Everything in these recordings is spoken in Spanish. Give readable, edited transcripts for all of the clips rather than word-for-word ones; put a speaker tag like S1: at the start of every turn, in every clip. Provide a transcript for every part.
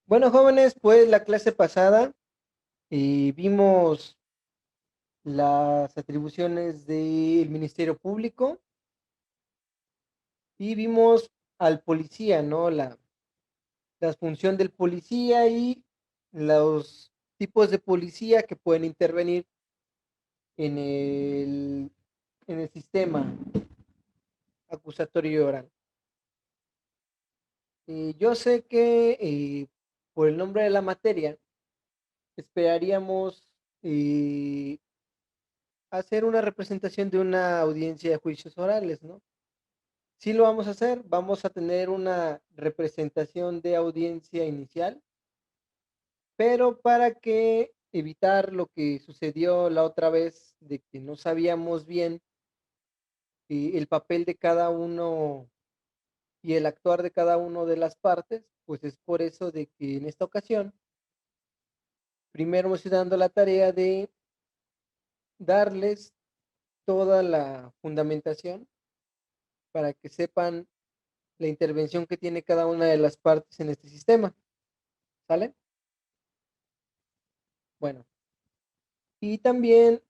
S1: Bueno, jóvenes, pues la clase pasada vimos las atribuciones del Ministerio Público y vimos al policía, ¿no? La función del policía y los tipos de policía que pueden intervenir en el sistema acusatorio y oral. Yo sé que por el nombre de la materia esperaríamos eh, hacer una representación de una audiencia de juicios orales, ¿no? Sí lo vamos a hacer, vamos a tener una representación de audiencia inicial, pero para que evitar lo que sucedió la otra vez de que no sabíamos bien el papel de cada uno y el actuar de cada uno de las partes, pues es por eso de que en esta ocasión primero me estoy dando la tarea de darles toda la fundamentación para que sepan la intervención que tiene cada una de las partes en este sistema, ¿sale? Bueno, y también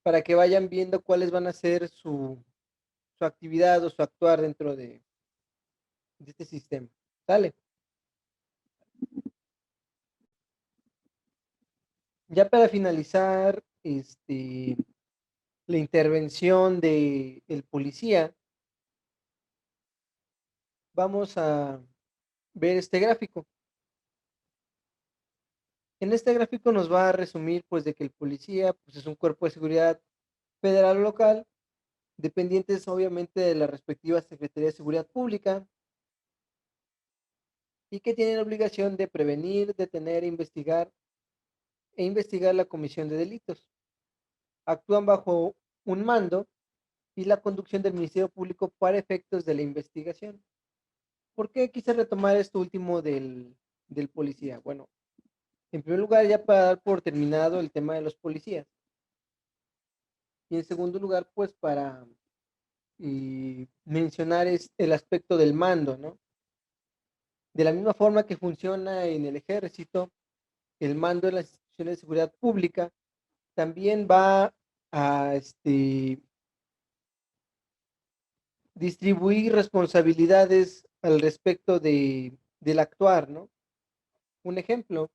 S1: para que vayan viendo cuáles van a ser su actividad o su actuar dentro de este sistema, ¿sale? Ya para finalizar, la intervención de el policía, vamos a ver este gráfico. En este gráfico nos va a resumir pues de que el policía pues, es un cuerpo de seguridad federal o local, dependientes obviamente de la respectiva Secretaría de Seguridad Pública y que tienen la obligación de prevenir, detener e investigar la comisión de delitos. Actúan bajo un mando y la conducción del Ministerio Público para efectos de la investigación. ¿Por qué quise retomar esto último del policía? Bueno, en primer lugar, ya para dar por terminado el tema de los policías. Y en segundo lugar, pues para mencionar es el aspecto del mando, ¿no? De la misma forma que funciona en el ejército, el mando de las instituciones de seguridad pública también va a distribuir responsabilidades al respecto del actuar, ¿no? Un ejemplo,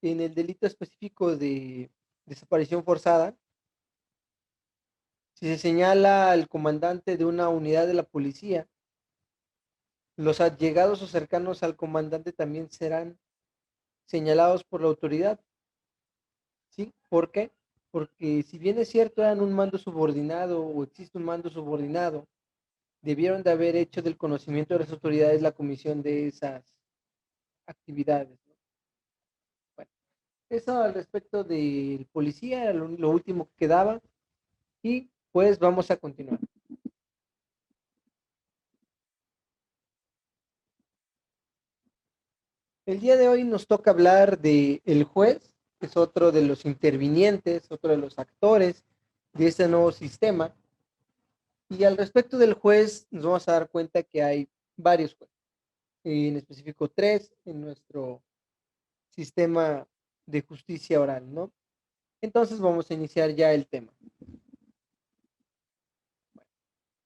S1: en el delito específico de desaparición forzada, si se señala al comandante de una unidad de la policía, los allegados o cercanos al comandante también serán señalados por la autoridad, ¿sí? ¿Por qué? Porque si bien es cierto eran un mando subordinado o existe un mando subordinado, debieron de haber hecho del conocimiento de las autoridades la comisión de esas actividades, ¿no? Bueno, eso al respecto del policía era lo último que quedaba y pues vamos a continuar. El día de hoy nos toca hablar de el juez, que es otro de los intervinientes, otro de los actores de este nuevo sistema. Y al respecto del juez, nos vamos a dar cuenta que hay varios jueces, en específico tres en nuestro sistema de justicia oral, ¿no? Entonces vamos a iniciar ya el tema.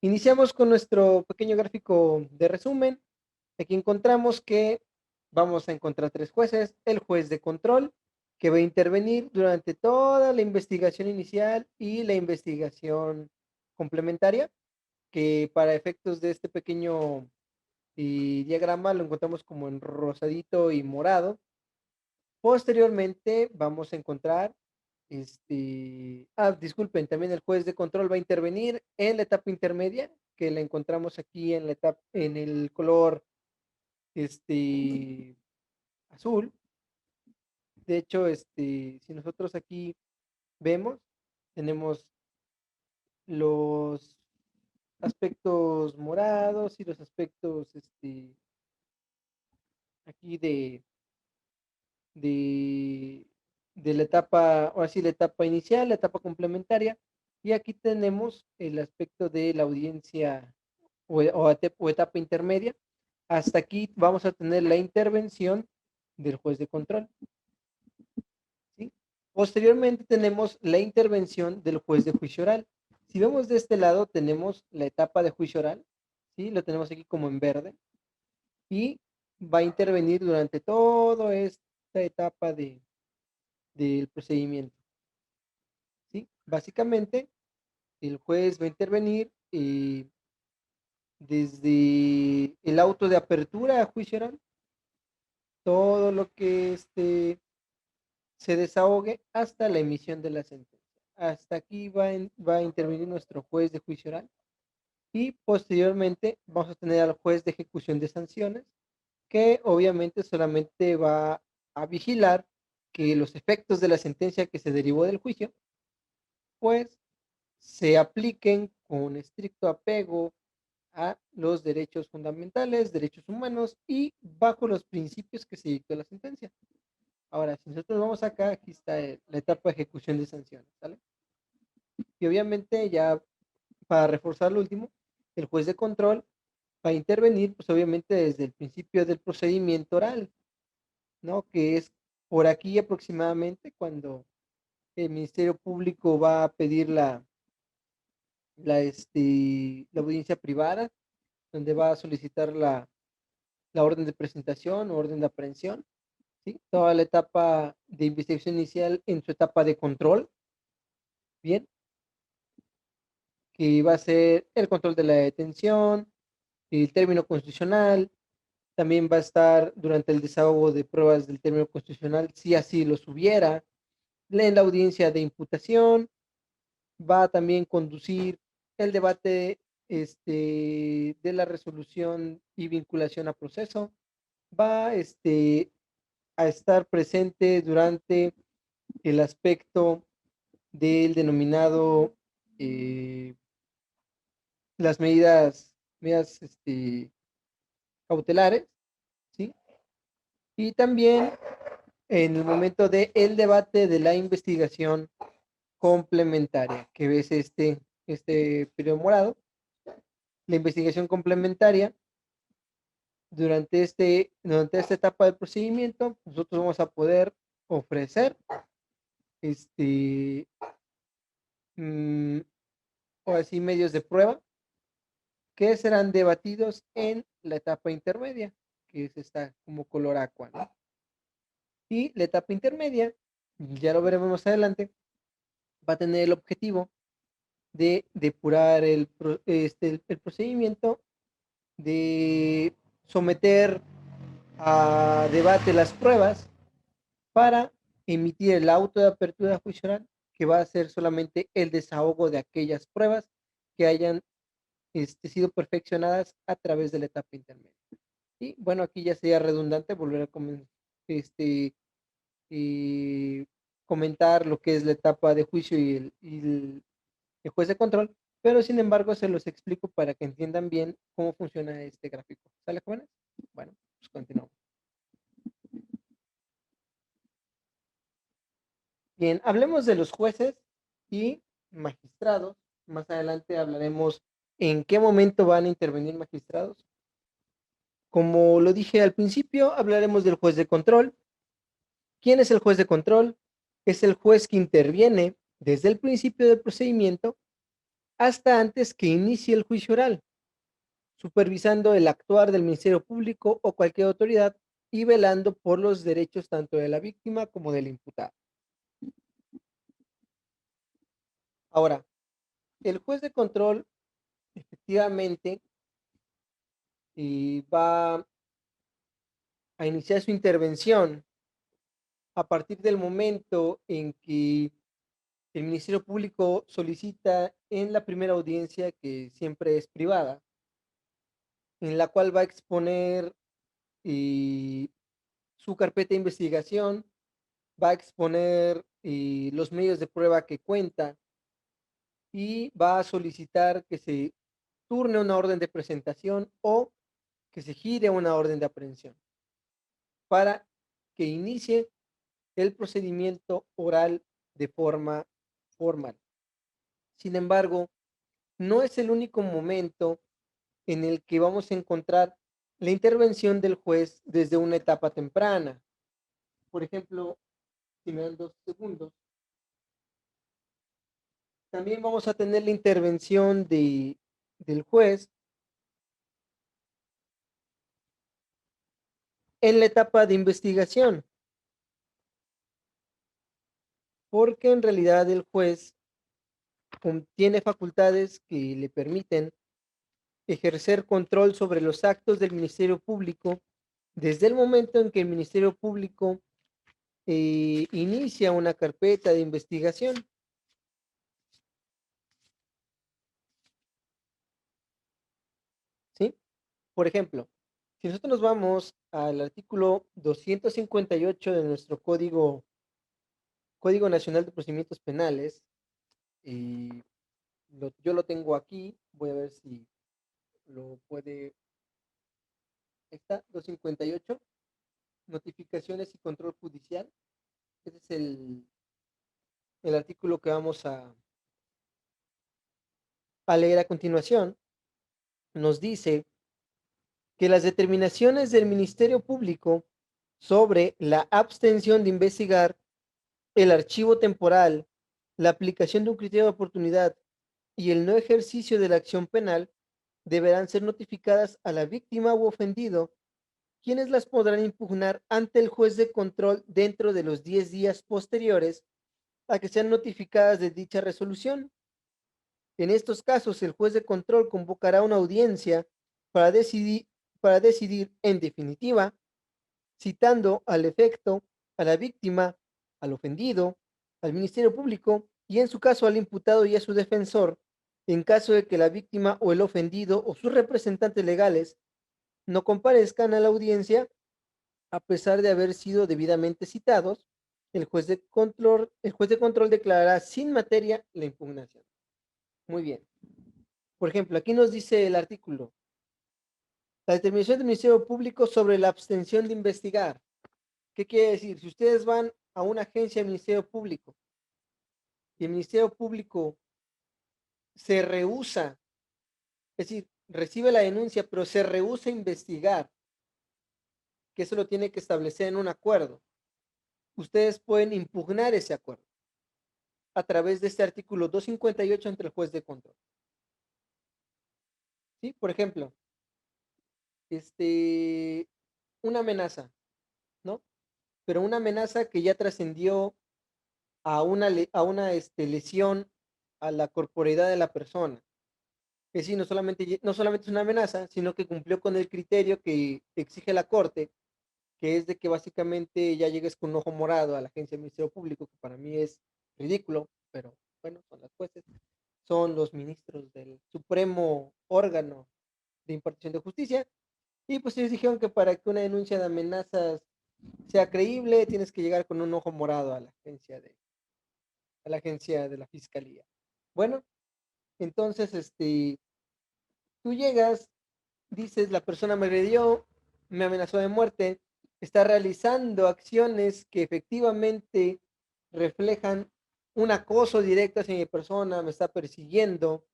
S1: Iniciamos con nuestro pequeño gráfico de resumen. Aquí encontramos que vamos a encontrar tres jueces. El juez de control, que va a intervenir durante toda la investigación inicial y la investigación complementaria, que para efectos de este pequeño diagrama lo encontramos como en rosadito y morado. Posteriormente vamos a encontrar, disculpen, también el juez de control va a intervenir en la etapa intermedia, que la encontramos aquí en la etapa, en el color, este, azul. De hecho, si nosotros aquí vemos, tenemos los aspectos morados y los aspectos, aquí de de la etapa, ahora sí, la etapa inicial, la etapa complementaria, y aquí tenemos el aspecto de la audiencia o etapa intermedia. Hasta aquí vamos a tener la intervención del juez de control, ¿sí? Posteriormente tenemos la intervención del juez de juicio oral. Si vemos de este lado, tenemos la etapa de juicio oral, ¿sí? Lo tenemos aquí como en verde, y va a intervenir durante toda esta etapa del procedimiento, ¿sí? Básicamente, el juez va a intervenir desde el auto de apertura a juicio oral, todo lo que se desahogue hasta la emisión de la sentencia. Hasta aquí va a intervenir nuestro juez de juicio oral y posteriormente vamos a tener al juez de ejecución de sanciones, que obviamente solamente va a vigilar que los efectos de la sentencia que se derivó del juicio, pues se apliquen con estricto apego a los derechos fundamentales, derechos humanos y bajo los principios que se dictó la sentencia. Ahora, si nosotros vamos acá, aquí está la etapa de ejecución de sanciones, ¿sale? Y obviamente ya para reforzar lo último, el juez de control va a intervenir, pues obviamente desde el principio del procedimiento oral, ¿no? Que es por aquí aproximadamente cuando el Ministerio Público va a pedir la audiencia privada, donde va a solicitar la orden de presentación o orden de aprehensión, ¿sí? Toda la etapa de investigación inicial en su etapa de control, bien, que va a ser el control de la detención, el término constitucional, también va a estar durante el desahogo de pruebas del término constitucional, si así los hubiera, en la audiencia de imputación, va a también conducir el debate de la resolución y vinculación a proceso, va a estar presente durante el aspecto del denominado las medidas cautelares, ¿sí? Y también en el momento del debate de la investigación complementaria, que ves este periodo morado, la investigación complementaria, durante esta etapa del procedimiento, nosotros vamos a poder ofrecer este, mm, o así medios de prueba que serán debatidos en la etapa intermedia, que es esta como color aqua, ¿no? Y la etapa intermedia, ya lo veremos más adelante, va a tener el objetivo de depurar el procedimiento, de someter a debate las pruebas para emitir el auto de apertura de juicio oral, que va a ser solamente el desahogo de aquellas pruebas que hayan sido perfeccionadas a través de la etapa intermedia. Y bueno, aquí ya sería redundante volver a este, eh, comentar lo que es la etapa de juicio y el juez de control, pero sin embargo se los explico para que entiendan bien cómo funciona este gráfico. ¿Sale, jóvenes? Bueno, pues continuamos. Bien, hablemos de los jueces y magistrados. Más adelante hablaremos en qué momento van a intervenir magistrados. Como lo dije al principio, hablaremos del juez de control. ¿Quién es el juez de control? Es el juez que interviene desde el principio del procedimiento hasta antes que inicie el juicio oral, supervisando el actuar del Ministerio Público o cualquier autoridad y velando por los derechos tanto de la víctima como del imputado. Ahora, el juez de control efectivamente va a iniciar su intervención a partir del momento en que el Ministerio Público solicita en la primera audiencia, que siempre es privada, en la cual va a exponer eh, su carpeta de investigación, va a exponer los medios de prueba que cuenta y va a solicitar que se turne una orden de presentación o que se gire una orden de aprehensión para que inicie el procedimiento oral de forma formal. Sin embargo, no es el único momento en el que vamos a encontrar la intervención del juez desde una etapa temprana. Por ejemplo, si me dan 2 segundos, también vamos a tener la intervención del juez en la etapa de investigación, porque en realidad el juez tiene facultades que le permiten ejercer control sobre los actos del Ministerio Público desde el momento en que el Ministerio Público inicia una carpeta de investigación, ¿sí? Por ejemplo, si nosotros nos vamos al artículo 258 de nuestro Código Nacional de Procedimientos Penales, y yo lo tengo aquí, voy a ver si lo puede, está, 258, notificaciones y control judicial. Ese es el artículo que vamos a leer a continuación. Nos dice que las determinaciones del Ministerio Público sobre la abstención de investigar, el archivo temporal, la aplicación de un criterio de oportunidad y el no ejercicio de la acción penal deberán ser notificadas a la víctima u ofendido, quienes las podrán impugnar ante el juez de control dentro de los 10 días posteriores a que sean notificadas de dicha resolución. En estos casos, el juez de control convocará una audiencia para decidir, para decidir en definitiva, citando al efecto a la víctima, al ofendido, al Ministerio Público y en su caso al imputado y a su defensor, en caso de que la víctima o el ofendido o sus representantes legales no comparezcan a la audiencia a pesar de haber sido debidamente citados, el juez de control declarará sin materia la impugnación. Muy bien. Por ejemplo, aquí nos dice el artículo, la determinación del Ministerio Público sobre la abstención de investigar. ¿Qué quiere decir? Si ustedes van a una agencia del Ministerio Público y el Ministerio Público se rehúsa, es decir, recibe la denuncia, pero se rehúsa a investigar, que eso lo tiene que establecer en un acuerdo, ustedes pueden impugnar ese acuerdo a través de este artículo 258 ante el juez de control. ¿Sí? Por ejemplo, este, una amenaza, ¿no? Pero una amenaza que ya trascendió a una lesión a la corporeidad de la persona. Es decir, no solamente es una amenaza, sino que cumplió con el criterio que exige la Corte, que es de que básicamente ya llegues con un ojo morado a la agencia del Ministerio Público, que para mí es ridículo, pero bueno, son las jueces, son los ministros del supremo órgano de impartición de justicia, y pues ellos dijeron que para que una denuncia de amenazas sea creíble, tienes que llegar con un ojo morado a la agencia de la fiscalía. Bueno, entonces, tú llegas, dices, la persona me agredió, me amenazó de muerte, está realizando acciones que efectivamente reflejan un acoso directo hacia mi persona, me está persiguiendo.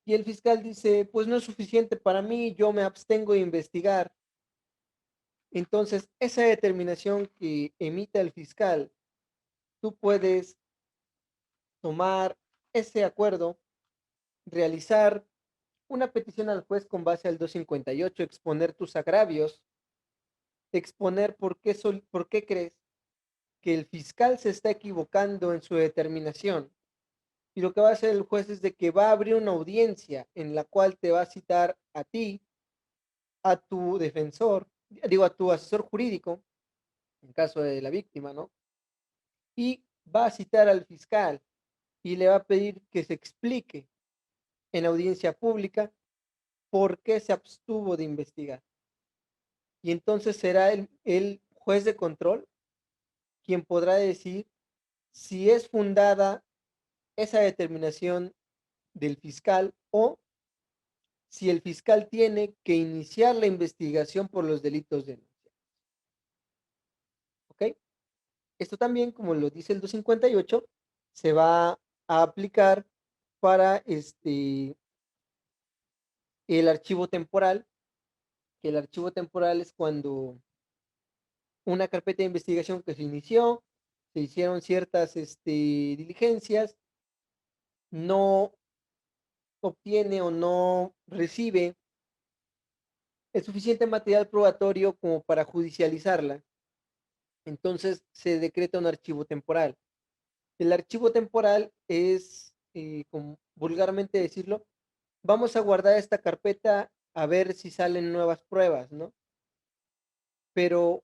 S1: Y el fiscal dice, pues no es suficiente para mí, yo me abstengo de investigar. Entonces, esa determinación que emita el fiscal, tú puedes tomar ese acuerdo, realizar una petición al juez con base al 258, exponer tus agravios, exponer por qué crees que el fiscal se está equivocando en su determinación. Y lo que va a hacer el juez es de que va a abrir una audiencia en la cual te va a citar a ti, a tu defensor, digo, a tu asesor jurídico, en caso de la víctima, ¿no? Y va a citar al fiscal y le va a pedir que se explique en audiencia pública por qué se abstuvo de investigar. Y entonces será el juez de control quien podrá decir si es fundada esa determinación del fiscal o si el fiscal tiene que iniciar la investigación por los delitos denunciados. ¿Ok? Esto también, como lo dice el 258, se va a aplicar para el archivo temporal, que el archivo temporal es cuando una carpeta de investigación que se inició, se hicieron ciertas diligencias, no obtiene o no recibe el suficiente material probatorio como para judicializarla. Entonces se decreta un archivo temporal. El archivo temporal es, como vulgarmente decirlo, vamos a guardar esta carpeta a ver si salen nuevas pruebas, ¿no? Pero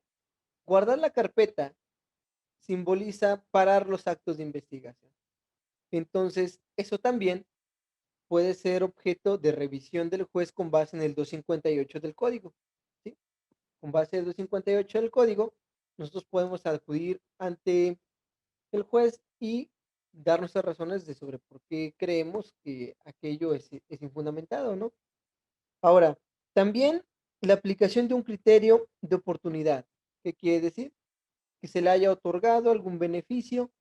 S1: guardar la carpeta simboliza parar los actos de investigación. Entonces, eso también puede ser objeto de revisión del juez con base en el 258 del código, ¿sí? Con base en el 258 del código, nosotros podemos acudir ante el juez y dar nuestras razones de sobre por qué creemos que aquello es infundamentado, ¿no? Ahora, también la aplicación de un criterio de oportunidad. ¿Qué quiere decir? Que se le haya otorgado algún beneficio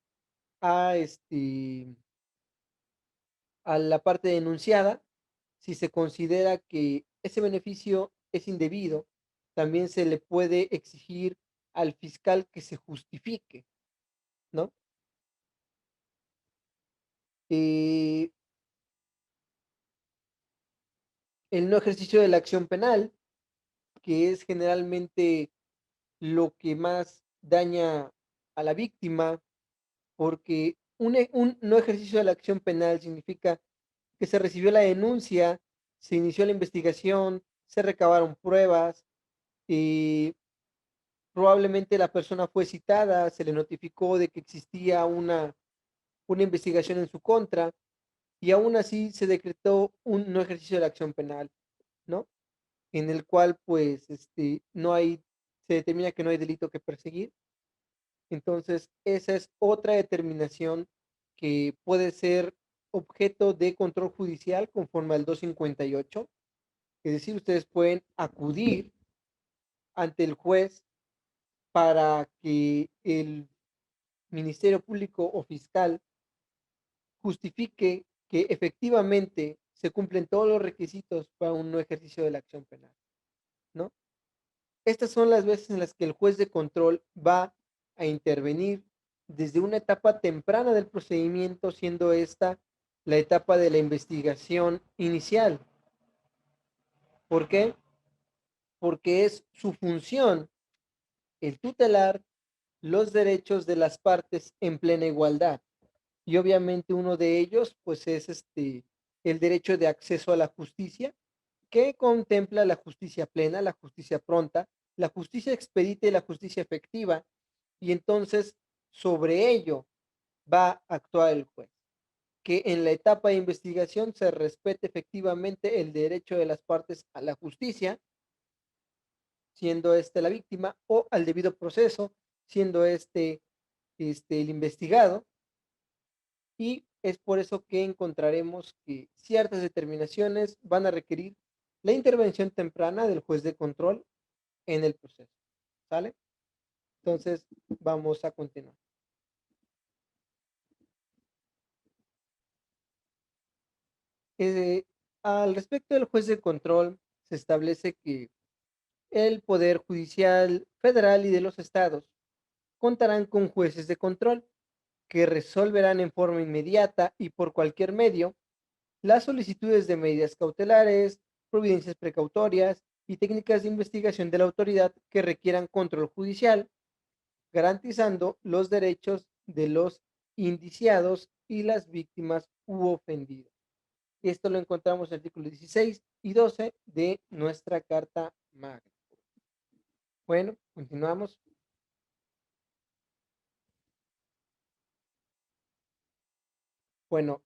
S1: a, a la parte denunciada. Si se considera que ese beneficio es indebido, también se le puede exigir al fiscal que se justifique, ¿no? Eh, el no ejercicio de la acción penal, que es generalmente lo que más daña a la víctima, porque un no ejercicio de la acción penal significa que se recibió la denuncia, se inició la investigación, se recabaron pruebas, y probablemente la persona fue citada, se le notificó de que existía una investigación en su contra, y aún así se decretó un no ejercicio de la acción penal, ¿no? En el cual, pues, no hay, se determina que no hay delito que perseguir. Entonces, esa es otra determinación que puede ser objeto de control judicial conforme al 258. Es decir, ustedes pueden acudir ante el juez para que el Ministerio Público o fiscal justifique que efectivamente se cumplen todos los requisitos para un no ejercicio de la acción penal, ¿no? Estas son las veces en las que el juez de control va a intervenir desde una etapa temprana del procedimiento, siendo esta la etapa de la investigación inicial. ¿Por qué? Porque es su función el tutelar los derechos de las partes en plena igualdad. Y obviamente uno de ellos, pues es el derecho de acceso a la justicia, que contempla la justicia plena, la justicia pronta, la justicia expedita y la justicia efectiva, y entonces sobre ello va a actuar el juez. Que en la etapa de investigación se respete efectivamente el derecho de las partes a la justicia, siendo la víctima, o al debido proceso, siendo el investigado, y es por eso que encontraremos que ciertas determinaciones van a requerir la intervención temprana del juez de control en el proceso. ¿Sale? Entonces, vamos a continuar. Eh, Al respecto del juez de control, se establece que el Poder Judicial Federal y de los estados contarán con jueces de control que resolverán en forma inmediata y por cualquier medio las solicitudes de medidas cautelares, providencias precautorias y técnicas de investigación de la autoridad que requieran control judicial, garantizando los derechos de los indiciados y las víctimas u ofendidos. Esto lo encontramos en el artículo 16 y 12 de nuestra Carta Magna. Bueno, continuamos. Bueno,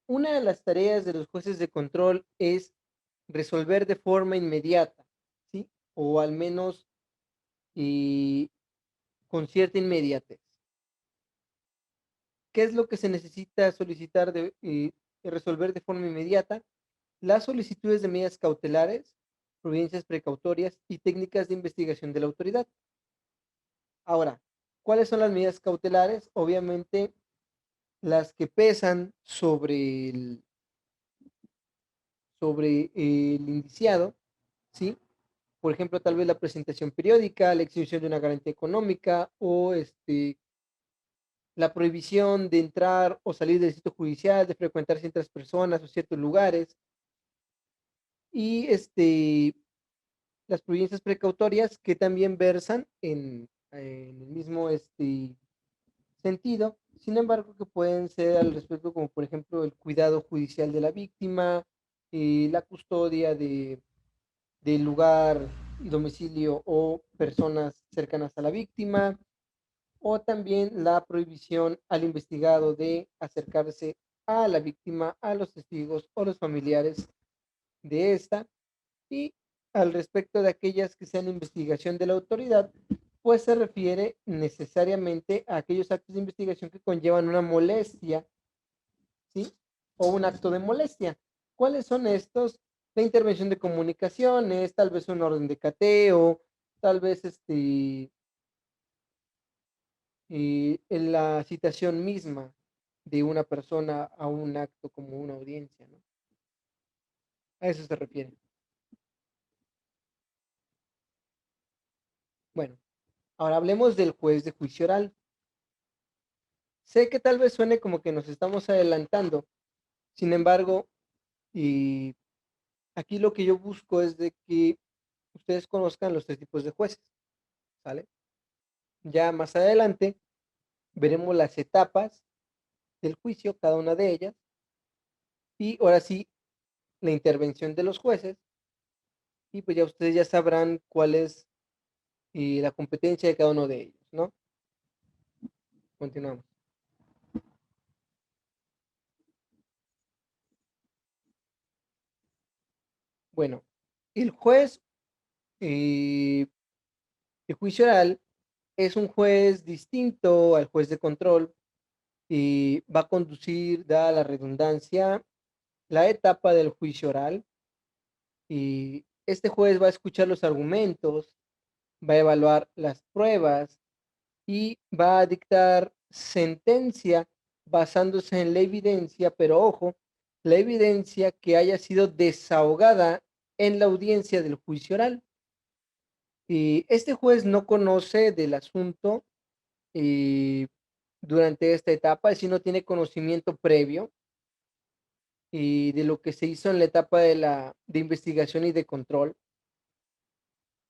S1: una de las tareas de los jueces de control es resolver de forma inmediata, ¿sí? O al menos y con cierta inmediatez. ¿Qué es lo que se necesita solicitar resolver de forma inmediata? Las solicitudes de medidas cautelares, providencias precautorias y técnicas de investigación de la autoridad. Ahora, ¿Cuáles son las medidas cautelares? Obviamente las que pesan sobre el indiciado, ¿sí? Por ejemplo, tal vez la presentación periódica, la exhibición de una garantía económica o la prohibición de entrar o salir del sitio judicial, de frecuentar ciertas personas o ciertos lugares y las providencias precautorias que también versan en el mismo sentido, sin embargo, que pueden ser al respecto, como por ejemplo el cuidado judicial de la víctima, la custodia del lugar y domicilio o personas cercanas a la víctima, o también la prohibición al investigado de acercarse a la víctima, a los testigos o los familiares de esta, y al respecto de aquellas que sean investigación de la autoridad, pues se refiere necesariamente a aquellos actos de investigación que conllevan una molestia, ¿sí? O un acto de molestia. ¿Cuáles son estos? La intervención de comunicaciones, tal vez un orden de cateo, tal vez en la citación misma de una persona a un acto como una audiencia, ¿no? A eso se refiere. Bueno, ahora hablemos del juez de juicio oral. Sé que tal vez suene como que nos estamos adelantando, sin embargo, y aquí lo que yo busco es de que ustedes conozcan los tres tipos de jueces, ¿sale? Ya más adelante veremos las etapas del juicio, cada una de ellas, y ahora sí, la intervención de los jueces, y pues ya ustedes ya sabrán cuál es la competencia de cada uno de ellos, ¿no? Continuamos. Bueno, el juez eh, de juicio oral es un juez distinto al juez de control y va a conducir, dada la redundancia, la etapa del juicio oral. Y este juez va a escuchar los argumentos, va a evaluar las pruebas y va a dictar sentencia basándose en la evidencia, pero ojo, la evidencia que haya sido desahogada en la audiencia del juicio oral. Y este juez no conoce del asunto eh, durante esta etapa, si no tiene conocimiento previo de lo que se hizo en la etapa de investigación y de control.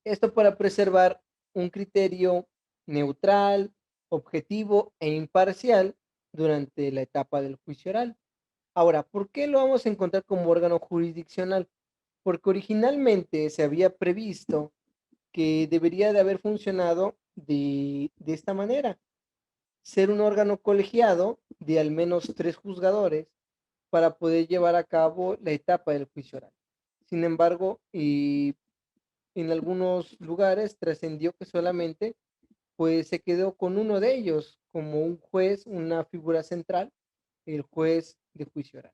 S1: Esto para preservar un criterio neutral, objetivo e imparcial durante la etapa del juicio oral. Ahora, ¿por qué lo vamos a encontrar como órgano jurisdiccional? Porque originalmente se había previsto que debería de haber funcionado de esta manera: ser un órgano colegiado de al menos 3 juzgadores para poder llevar a cabo la etapa del juicio oral. Sin embargo, y en algunos lugares trascendió que solamente pues se quedó con uno de ellos como un juez, una figura central, el juez de juicio oral.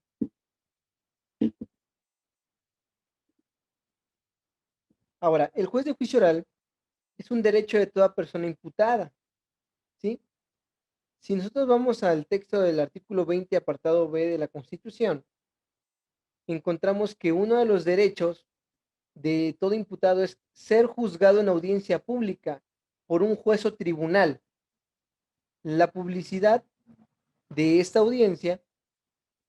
S1: Ahora, el juez de juicio oral es un derecho de toda persona imputada, ¿sí? Si nosotros vamos al texto del artículo 20, apartado B de la Constitución, encontramos que uno de los derechos de todo imputado es ser juzgado en audiencia pública por un juez o tribunal. La publicidad de esta audiencia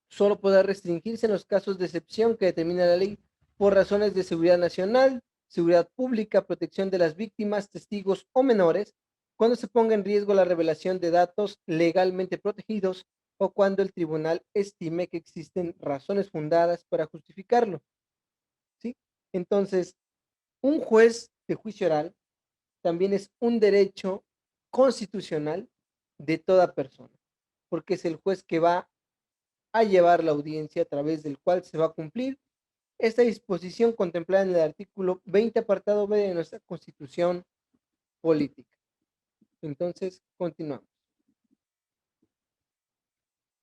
S1: solo podrá restringirse en los casos de excepción que determina la ley por razones de seguridad nacional, seguridad pública, protección de las víctimas, testigos o menores, cuando se ponga en riesgo la revelación de datos legalmente protegidos o cuando el tribunal estime que existen razones fundadas para justificarlo, ¿sí? Entonces, un juez de juicio oral también es un derecho constitucional de toda persona, porque es el juez que va a llevar la audiencia a través del cual se va a cumplir esta disposición contemplada en el artículo 20, apartado B de nuestra Constitución Política. Entonces, continuamos.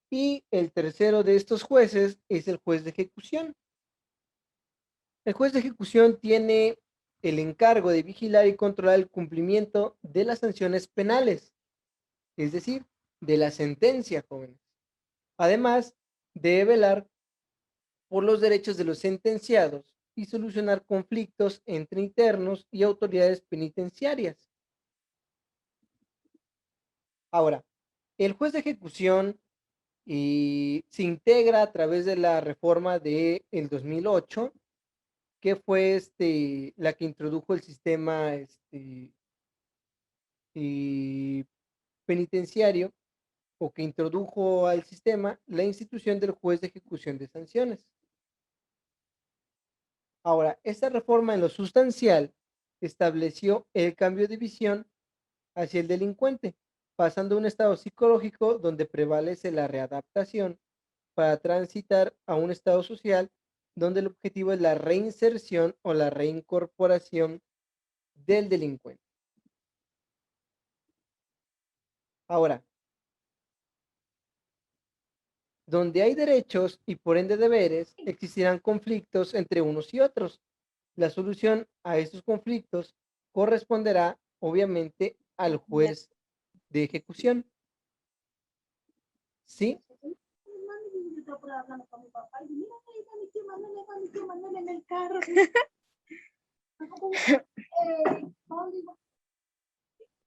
S1: Y el tercero de estos jueces es el juez de ejecución. El juez de ejecución tiene el encargo de vigilar y controlar el cumplimiento de las sanciones penales. es decir, de la sentencia, jóvenes. Además, debe velar por los derechos de los sentenciados y solucionar conflictos entre internos y autoridades penitenciarias. Ahora, el juez de ejecución se integra a través de la reforma del 2008, que fue la que introdujo el sistema y penitenciario, o que introdujo al sistema la institución del juez de ejecución de sanciones. Ahora, esta reforma en lo sustancial estableció el cambio de visión hacia el delincuente, pasando a un estado psicológico donde prevalece la readaptación para transitar a un estado social donde el objetivo es la reinserción o la reincorporación del delincuente. Ahora, donde hay derechos y por ende deberes, existirán conflictos entre unos y otros. La solución a estos conflictos corresponderá, obviamente, al juez de ejecución. ¿Sí?
S2: Yo estaba por ahí hablando con mi papá y dije, mira, ahí está mi tío Manuel en el carro.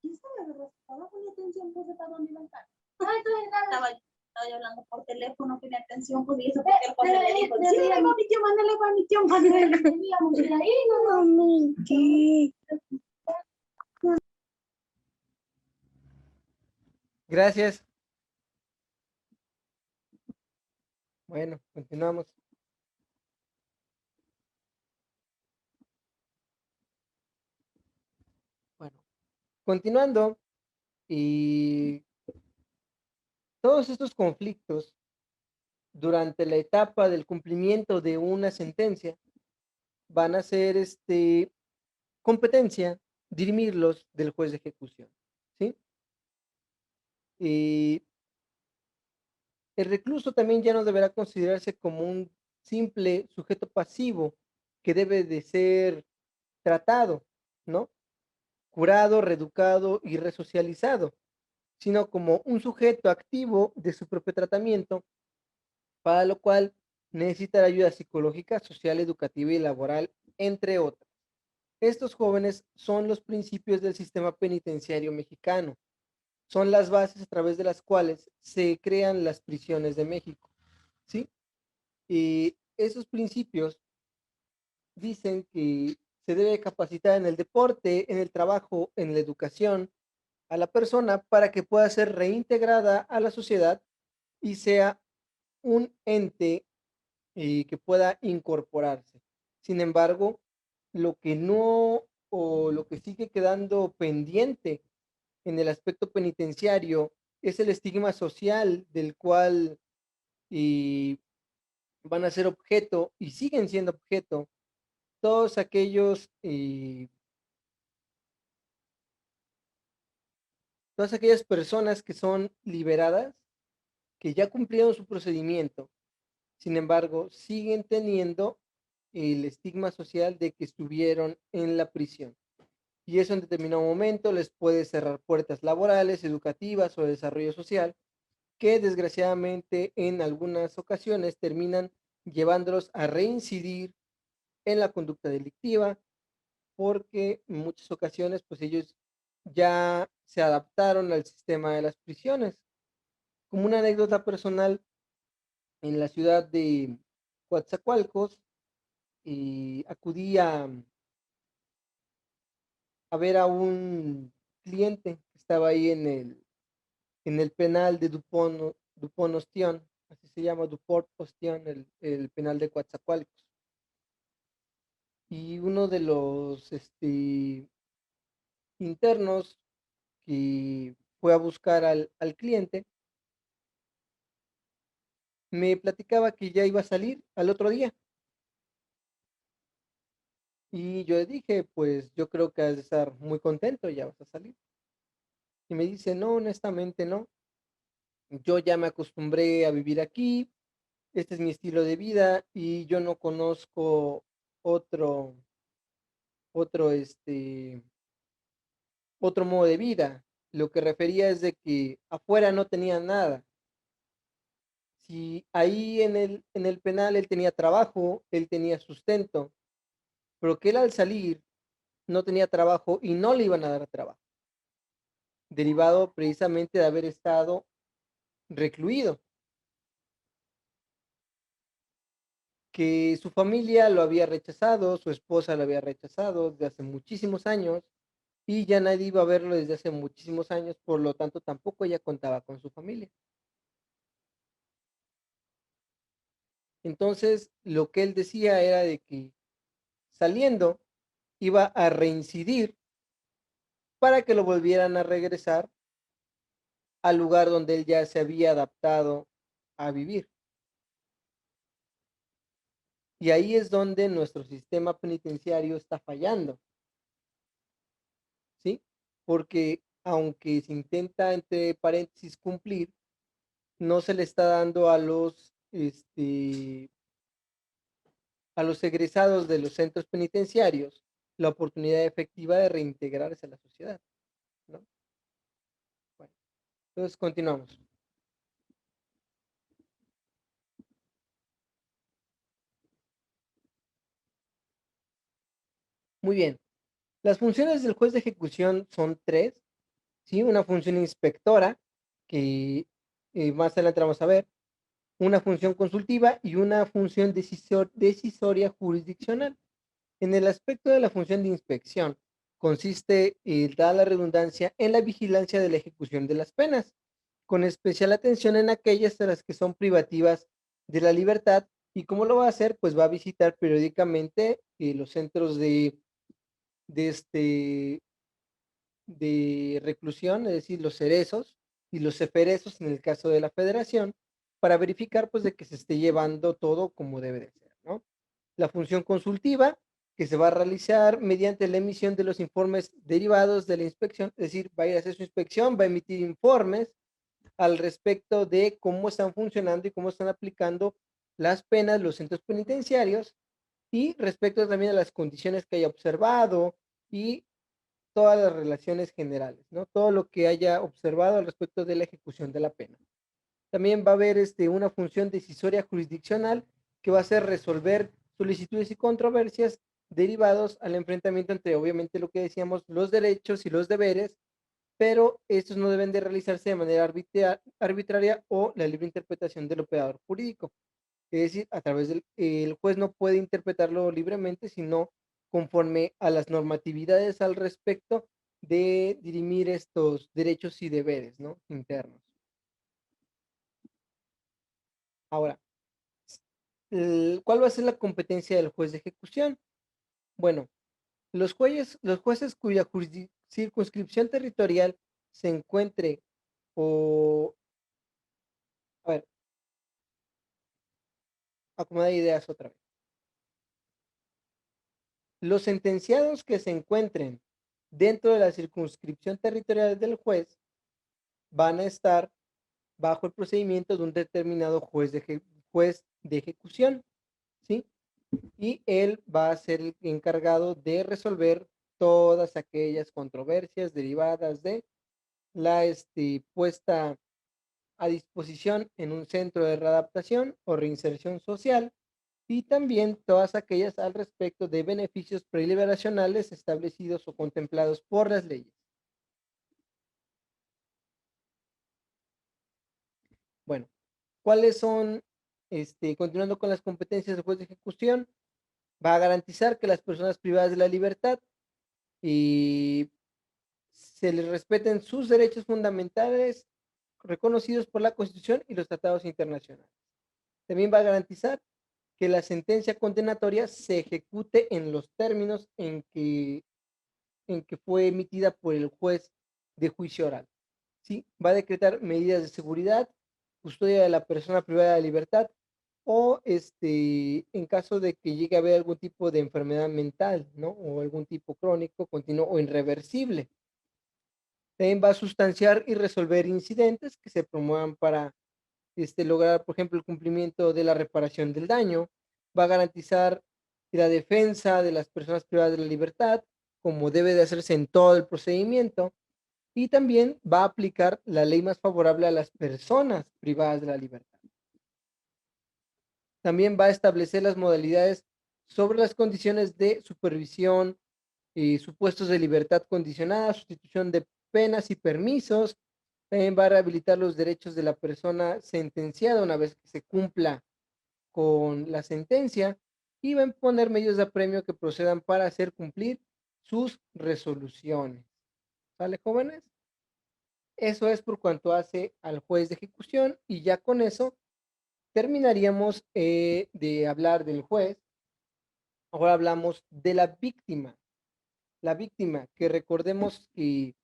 S2: ¿Quién sabe? Estaba poniendo atención, pues estaba donde iba el carro. Ah, entonces nada. Estaba yo hablando por teléfono, tenía atención, pues y eso porque el padre le dijo, sí, le va mi tío Manuel, le va mi tío Manuel. Teníamos ir ahí, no, mami. ¿Qué?
S1: Gracias. Bueno, continuamos. Bueno, continuando, y todos estos conflictos durante la etapa del cumplimiento de una sentencia van a ser competencia dirimirlos del juez de ejecución, ¿sí? Y el recluso también ya no deberá considerarse como un simple sujeto pasivo que debe de ser tratado, ¿no? Curado, reeducado y resocializado, sino como un sujeto activo de su propio tratamiento, para lo cual necesita ayuda psicológica, social, educativa y laboral, entre otras. Estos jóvenes son los principios del sistema penitenciario mexicano, son las bases a través de las cuales se crean las prisiones de México, ¿sí? Y esos principios dicen que se debe capacitar en el deporte, en el trabajo, en la educación a la persona para que pueda ser reintegrada a la sociedad y sea un ente que pueda incorporarse. Sin embargo, lo que no o lo que sigue quedando pendiente en el aspecto penitenciario es el estigma social del cual y van a ser objeto y siguen siendo objeto todos aquellos, todas aquellas personas que son liberadas, que ya cumplieron su procedimiento, sin embargo, siguen teniendo el estigma social de que estuvieron en la prisión. Y eso en determinado momento les puede cerrar puertas laborales, educativas o de desarrollo social, que desgraciadamente en algunas ocasiones terminan llevándolos a reincidir en la conducta delictiva, porque en muchas ocasiones pues ellos ya se adaptaron al sistema de las prisiones. Como una anécdota personal, en la ciudad de Coatzacoalcos, acudí a ver a un cliente que estaba ahí en el penal de Dupont Ostión, así se llama, Dupont Ostión, el penal de Coatzacoalcos. Y uno de los internos que fue a buscar al cliente me platicaba que ya iba a salir al otro día. Y yo le dije, pues yo creo que has de estar muy contento, ya vas a salir. Y me dice, no, honestamente no. Yo ya me acostumbré a vivir aquí, este es mi estilo de vida y yo no conozco otro, otro, otro modo de vida. lo que refería es de que afuera no tenía nada. Si ahí en el penal él tenía trabajo, él tenía sustento, pero que él al salir no tenía trabajo y no le iban a dar trabajo, derivado precisamente de haber estado recluido, que su familia lo había rechazado, su esposa lo había rechazado desde hace muchísimos años y ya nadie iba a verlo desde hace muchísimos años, por lo tanto tampoco ella contaba con su familia. Entonces, lo que él decía era de que saliendo iba a reincidir para que lo volvieran a regresar al lugar donde él ya se había adaptado a vivir. Y ahí es donde nuestro sistema penitenciario está fallando, ¿sí? Porque aunque se intenta, entre paréntesis, cumplir, no se le está dando a los egresados de los centros penitenciarios la oportunidad efectiva de reintegrarse a la sociedad, ¿no? Bueno, entonces continuamos. Muy bien. Las funciones del juez de ejecución son tres, ¿sí? Una función inspectora, que más adelante vamos a ver, una función consultiva y una función decisoria jurisdiccional. En el aspecto de la función de inspección, consiste, da la redundancia, en la vigilancia de la ejecución de las penas, con especial atención en aquellas de las que son privativas de la libertad. ¿Y cómo lo va a hacer? Pues va a visitar periódicamente los centros de, este, de reclusión, es decir, los cerezos y los ceferezos en el caso de la federación, para verificar pues de que se esté llevando todo como debe de ser, ¿no? La función consultiva, que se va a realizar mediante la emisión de los informes derivados de la inspección, es decir, va a ir a hacer su inspección, va a emitir informes al respecto de cómo están funcionando y cómo están aplicando las penas los centros penitenciarios y respecto también a las condiciones que haya observado y todas las relaciones generales, ¿no? Todo lo que haya observado al respecto de la ejecución de la pena. También va a haber una función decisoria jurisdiccional que va a ser resolver solicitudes y controversias derivados al enfrentamiento entre, obviamente, lo que decíamos, los derechos y los deberes, pero estos no deben de realizarse de manera arbitraria o la libre interpretación del operador jurídico. Es decir, a través del el juez no puede interpretarlo libremente, sino conforme a las normatividades al respecto de dirimir estos derechos y deberes, ¿no? Internos. Ahora, ¿cuál va a ser la competencia del juez de ejecución? Bueno, los jueces cuya circunscripción territorial se encuentre o, a ver, acomodar ideas otra vez. Los sentenciados que se encuentren dentro de la circunscripción territorial del juez van a estar bajo el procedimiento de un determinado juez de ejecución, ¿sí? Y él va a ser el encargado de resolver todas aquellas controversias derivadas de la puesta a disposición en un centro de readaptación o reinserción social y también todas aquellas al respecto de beneficios preliberacionales establecidos o contemplados por las leyes. Bueno, ¿cuáles son, continuando con las competencias del juez de ejecución? Va a garantizar que las personas privadas de la libertad y se les respeten sus derechos fundamentales reconocidos por la Constitución y los tratados internacionales. También va a garantizar que la sentencia condenatoria se ejecute en los términos en que fue emitida por el juez de juicio oral. ¿Sí? Va a decretar medidas de seguridad, custodia de la persona privada de libertad o en caso de que llegue a haber algún tipo de enfermedad mental, ¿no? O algún tipo crónico, continuo o irreversible. También va a sustanciar y resolver incidentes que se promuevan para lograr, por ejemplo, el cumplimiento de la reparación del daño. Va a garantizar la defensa de las personas privadas de la libertad, como debe de hacerse en todo el procedimiento. y también va a aplicar la ley más favorable a las personas privadas de la libertad. También va a establecer las modalidades sobre las condiciones de supervisión, supuestos de libertad condicionada, sustitución de penas y permisos. También va a rehabilitar los derechos de la persona sentenciada una vez que se cumpla con la sentencia y va a imponer medios de apremio que procedan para hacer cumplir sus resoluciones. ¿Sale, jóvenes? Eso es por cuanto hace al juez de ejecución y ya con eso terminaríamos de hablar del juez. Ahora hablamos de la víctima. La víctima, que recordemos que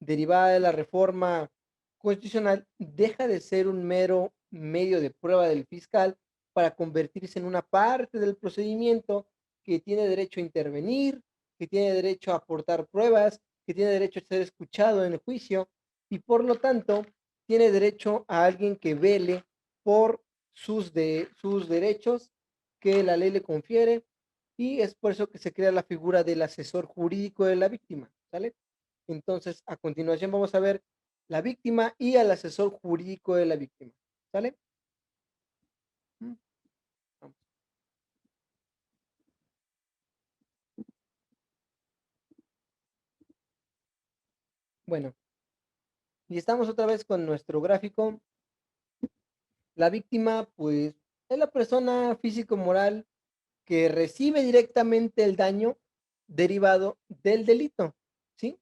S1: derivada de la reforma constitucional, deja de ser un mero medio de prueba del fiscal para convertirse en una parte del procedimiento que tiene derecho a intervenir, que tiene derecho a aportar pruebas, que tiene derecho a ser escuchado en el juicio y por lo tanto tiene derecho a alguien que vele por sus derechos que la ley le confiere y es por eso que se crea la figura del asesor jurídico de la víctima, ¿sale? Entonces, a continuación vamos a ver la víctima y al asesor jurídico de la víctima, ¿sale? Mm, vamos. Bueno, y estamos otra vez con nuestro gráfico. La víctima, pues, es la persona físico-moral que recibe directamente el daño derivado del delito, ¿sí?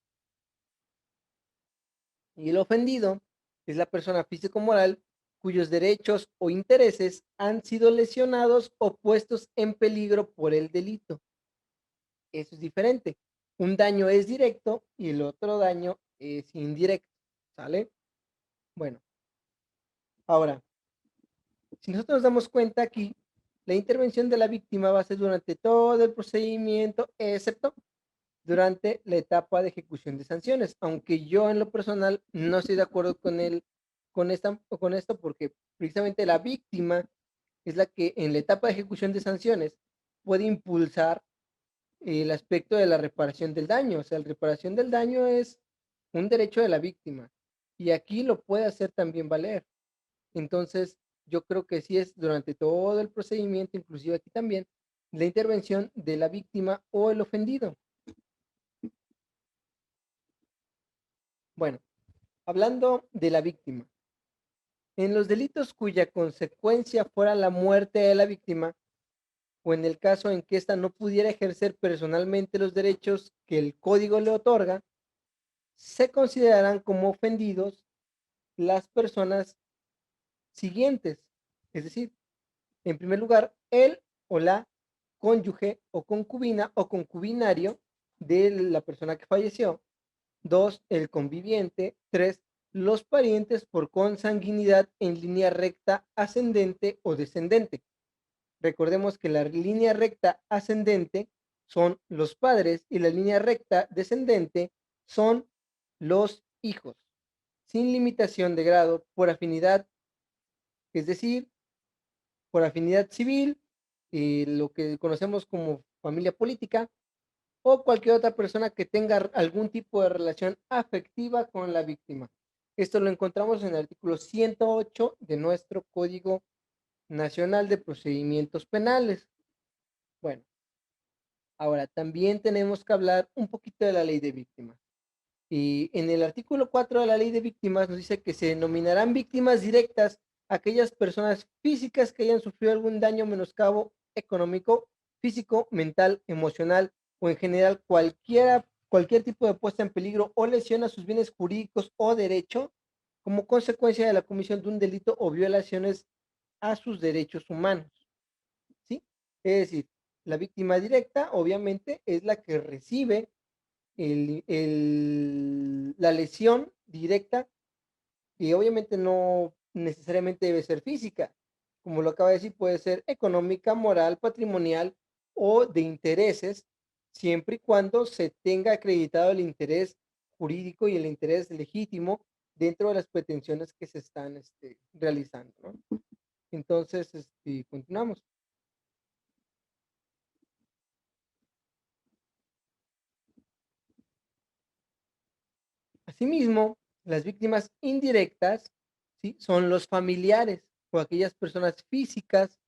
S1: Y el ofendido es la persona físico-moral cuyos derechos o intereses han sido lesionados o puestos en peligro por el delito. Eso es diferente. Un daño es directo y el otro daño es indirecto, ¿sale? Bueno, ahora, si nosotros nos damos cuenta aquí, la intervención de la víctima va a ser durante todo el procedimiento, excepto durante la etapa de ejecución de sanciones, aunque yo en lo personal no estoy de acuerdo con esto porque precisamente la víctima es la que en la etapa de ejecución de sanciones puede impulsar el aspecto de la reparación del daño. O sea, la reparación del daño es un derecho de la víctima y aquí lo puede hacer también valer. Entonces, yo creo que sí es durante todo el procedimiento, inclusive aquí también, la intervención de la víctima o el ofendido. Bueno, hablando de la víctima, en los delitos cuya consecuencia fuera la muerte de la víctima, o en el caso en que ésta no pudiera ejercer personalmente los derechos que el código le otorga, se considerarán como ofendidos las personas siguientes, es decir, en primer lugar, el o la cónyuge o concubina o concubinario de la persona que falleció. Dos, el conviviente. Tres, los parientes por consanguinidad en línea recta ascendente o descendente. Recordemos que la línea recta ascendente son los padres y la línea recta descendente son los hijos, sin limitación de grado, por afinidad, es decir, por afinidad civil, lo que conocemos como familia política, o cualquier otra persona que tenga algún tipo de relación afectiva con la víctima. Esto lo encontramos en el artículo 108 de nuestro Código Nacional de Procedimientos Penales. Bueno, ahora también tenemos que hablar un poquito de la ley de víctimas. Y en el artículo 4 de la ley de víctimas nos dice que se denominarán víctimas directas aquellas personas físicas que hayan sufrido algún daño, menoscabo económico, físico, mental, emocional o en general cualquier tipo de puesta en peligro o lesión a sus bienes jurídicos o derecho como consecuencia de la comisión de un delito o violaciones a sus derechos humanos, ¿sí? Es decir, la víctima directa obviamente es la que recibe la lesión directa, y obviamente no necesariamente debe ser física, como lo acaba de decir, puede ser económica, moral, patrimonial o de intereses, siempre y cuando se tenga acreditado el interés jurídico y el interés legítimo dentro de las pretensiones que se están realizando, ¿no? Entonces, continuamos. Asimismo, las víctimas indirectas, ¿sí?, son los familiares o aquellas personas físicas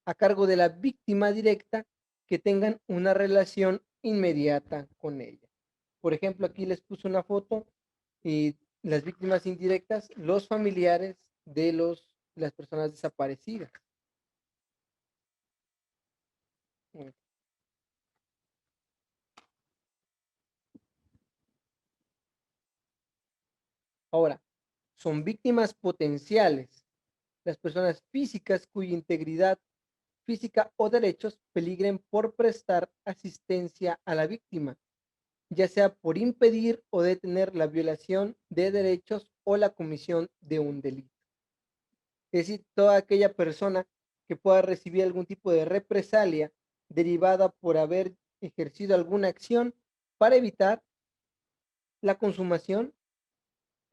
S1: a cargo de la víctima directa que tengan una relación inmediata con ella. Por ejemplo, aquí les puse una foto y las víctimas indirectas, los familiares de las personas desaparecidas. Ahora, son víctimas potenciales las personas físicas cuya integridad física o derechos peligren por prestar asistencia a la víctima, ya sea por impedir o detener la violación de derechos o la comisión de un delito. Es decir, toda aquella persona que pueda recibir algún tipo de represalia derivada por haber ejercido alguna acción para evitar la consumación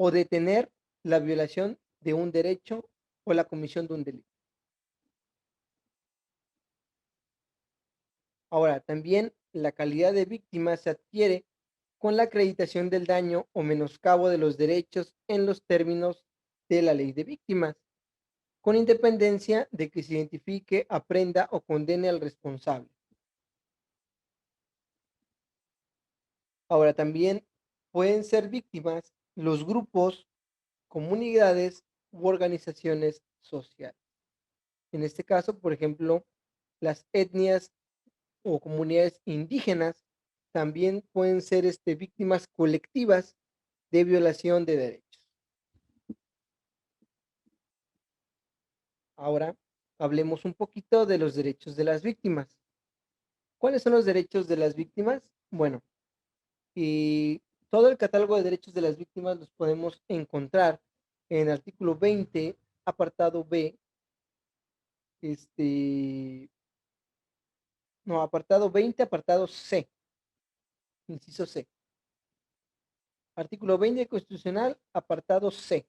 S1: o detener la violación de un derecho o la comisión de un delito. Ahora, también la calidad de víctima se adquiere con la acreditación del daño o menoscabo de los derechos en los términos de la ley de víctimas, con independencia de que se identifique, aprenda o condene al responsable. Ahora, también pueden ser víctimas los grupos, comunidades u organizaciones sociales. En este caso, por ejemplo, las etnias o comunidades indígenas también pueden ser víctimas colectivas de violación de derechos. Ahora hablemos un poquito de los derechos de las víctimas. ¿Cuáles son los derechos de las víctimas? Bueno, y todo el catálogo de derechos de las víctimas los podemos encontrar en el artículo 20, apartado B, no, apartado 20, apartado C, inciso C. Artículo 20 constitucional, apartado C.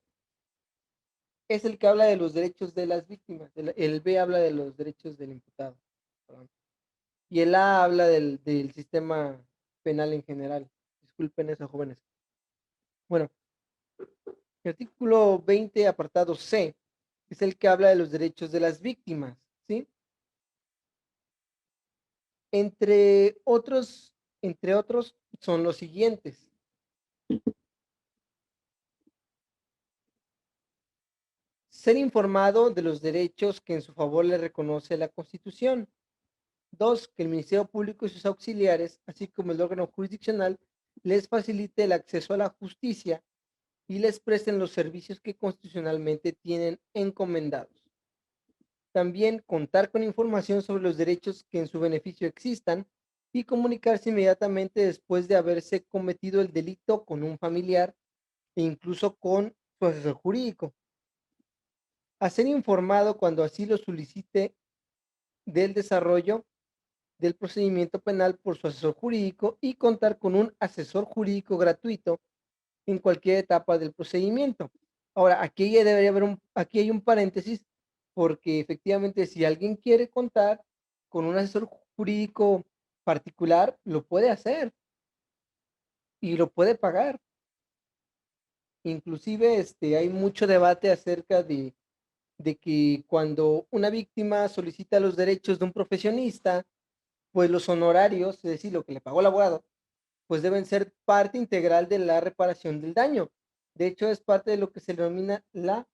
S1: Es el que habla de los derechos de las víctimas. El B habla de los derechos del imputado. Perdón. Y el A habla del sistema penal en general. Disculpen eso, jóvenes. Bueno, el artículo 20, apartado C, es el que habla de los derechos de las víctimas, ¿sí? Entre otros, son los siguientes. Ser informado de los derechos que en su favor le reconoce la Constitución. 2, que el Ministerio Público y sus auxiliares, así como el órgano jurisdiccional, les facilite el acceso a la justicia y les presten los servicios que constitucionalmente tienen encomendados. También contar con información sobre los derechos que en su beneficio existan y comunicarse inmediatamente después de haberse cometido el delito con un familiar e incluso con su asesor jurídico. A ser informado cuando así lo solicite del desarrollo del procedimiento penal por su asesor jurídico y contar con un asesor jurídico gratuito en cualquier etapa del procedimiento. Ahora, aquí ya debería haber aquí hay un paréntesis, porque efectivamente si alguien quiere contar con un asesor jurídico particular, lo puede hacer y lo puede pagar. Inclusive hay mucho debate acerca de que cuando una víctima solicita los derechos de un profesionista, pues los honorarios, es decir, lo que le pagó el abogado, pues deben ser parte integral de la reparación del daño. De hecho, es parte de lo que se denomina la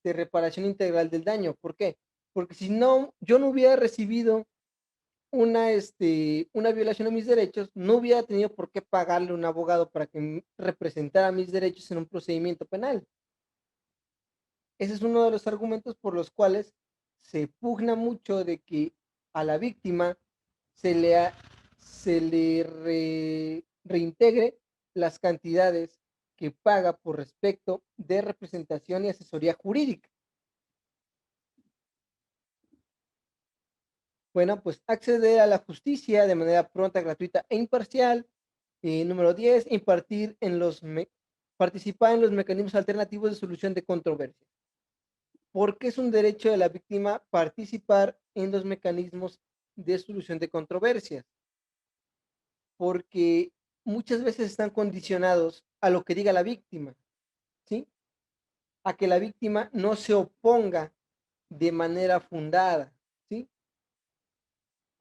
S1: reparación integral del daño. ¿Por qué? Porque si no, yo no hubiera recibido una violación a mis derechos, no hubiera tenido por qué pagarle a un abogado para que representara mis derechos en un procedimiento penal. Ese es uno de los argumentos por los cuales se pugna mucho de que a la víctima se le, reintegre las cantidades que paga por respecto de representación y asesoría jurídica. Bueno, pues acceder a la justicia de manera pronta, gratuita e imparcial. Número 10, participar en los mecanismos alternativos de solución de controversias. ¿Por qué es un derecho de la víctima participar en los mecanismos de solución de controversias? Porque muchas veces están condicionados a lo que diga la víctima, ¿sí? A que la víctima no se oponga de manera fundada, ¿sí?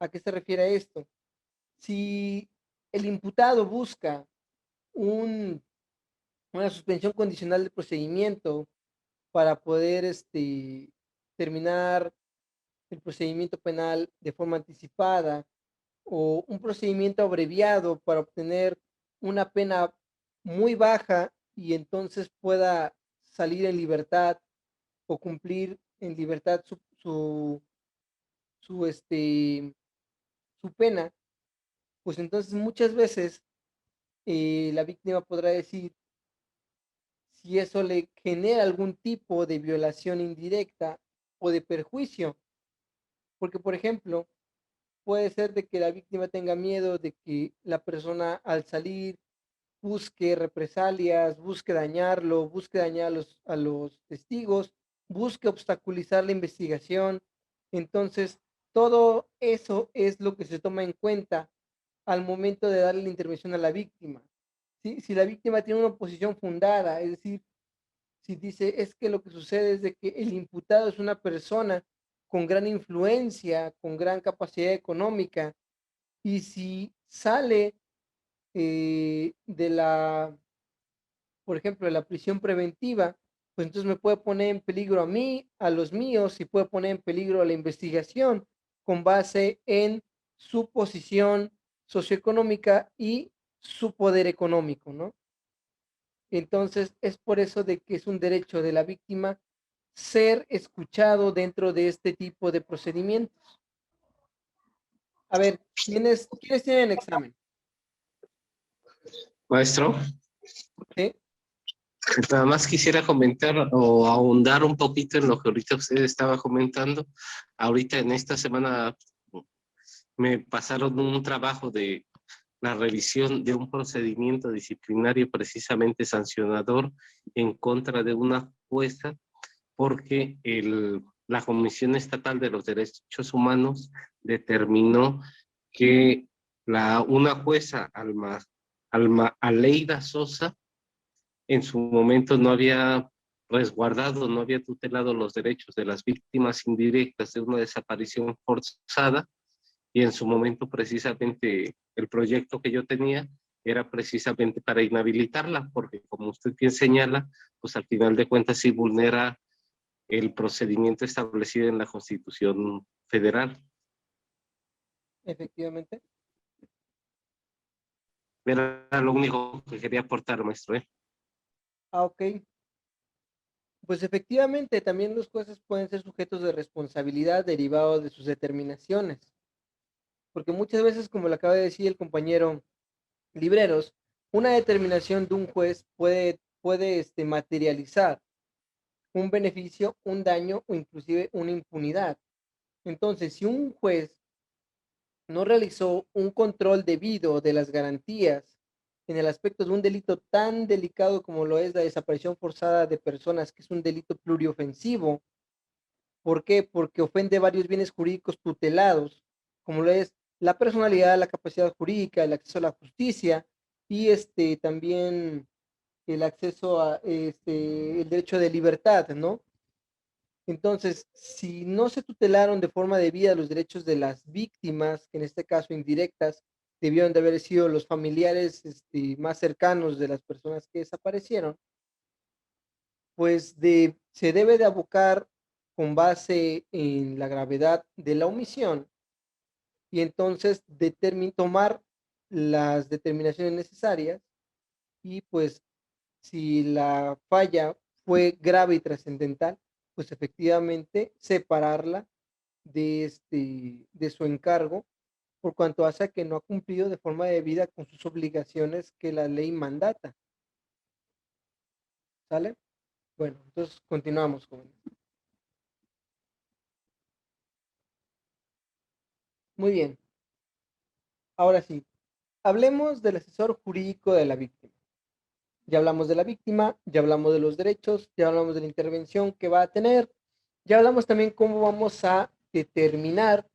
S1: ¿A qué se refiere esto? Si el imputado busca un, una suspensión condicional del procedimiento para poder terminar el procedimiento penal de forma anticipada o un procedimiento abreviado para obtener una pena muy baja y entonces pueda salir en libertad o cumplir en libertad su, su pena, pues entonces muchas veces la víctima podrá decir si eso le genera algún tipo de violación indirecta o de perjuicio, porque por ejemplo, puede ser de que la víctima tenga miedo de que la persona al salir busque represalias, busque dañarlo, busque dañar a los testigos, busque obstaculizar la investigación. Entonces, todo eso es lo que se toma en cuenta al momento de darle la intervención a la víctima. ¿Sí? Si la víctima tiene una posición fundada, es decir, si dice es que lo que sucede es de que el imputado es una persona con gran influencia, con gran capacidad económica, y si sale de la, por ejemplo, de la prisión preventiva, pues entonces me puede poner en peligro a mí, a los míos, y puede poner en peligro a la investigación con base en su posición socioeconómica y su poder económico, ¿no? Entonces, es por eso de que es un derecho de la víctima ser escuchado dentro de este tipo de procedimientos. A ver, ¿quiénes tienen examen?
S3: Maestro,
S1: ¿Sí?
S3: nada más quisiera comentar o ahondar un poquito en lo que ahorita usted estaba comentando. Ahorita en esta semana me pasaron un trabajo de la revisión de un procedimiento disciplinario precisamente sancionador en contra de una jueza porque la Comisión Estatal de los Derechos Humanos determinó que una jueza, Aleida Sosa, en su momento no había resguardado, no había tutelado los derechos de las víctimas indirectas de una desaparición forzada, y en su momento precisamente el proyecto que yo tenía era precisamente para inhabilitarla, porque como usted bien señala, pues al final de cuentas sí vulnera el procedimiento establecido en la Constitución Federal.
S1: Efectivamente.
S3: Era lo único que quería aportar, maestro.
S1: Ah, ok. Pues efectivamente, también los jueces pueden ser sujetos de responsabilidad derivado de sus determinaciones, porque muchas veces, como lo acaba de decir el compañero Libreros, una determinación de un juez puede materializar un beneficio, un daño o inclusive una impunidad. Entonces, si un juez no realizó un control debido de las garantías en el aspecto de un delito tan delicado como lo es la desaparición forzada de personas, que es un delito pluriofensivo. ¿Por qué? Porque ofende varios bienes jurídicos tutelados, como lo es la personalidad, la capacidad jurídica, el acceso a la justicia y también el acceso a el derecho de libertad, ¿no? Entonces, si no se tutelaron de forma debida los derechos de las víctimas, que en este caso indirectas, debieron de haber sido los familiares más cercanos de las personas que desaparecieron, pues se debe de abocar con base en la gravedad de la omisión y entonces tomar las determinaciones necesarias y pues si la falla fue grave y trascendental, pues efectivamente separarla de su encargo por cuanto hace que no ha cumplido de forma debida con sus obligaciones que la ley mandata. ¿Sale? Bueno, entonces continuamos, jóvenes. Muy bien. Ahora sí, hablemos del asesor jurídico de la víctima. Ya hablamos de la víctima, ya hablamos de los derechos, ya hablamos de la intervención que va a tener, ya hablamos también cómo vamos a determinar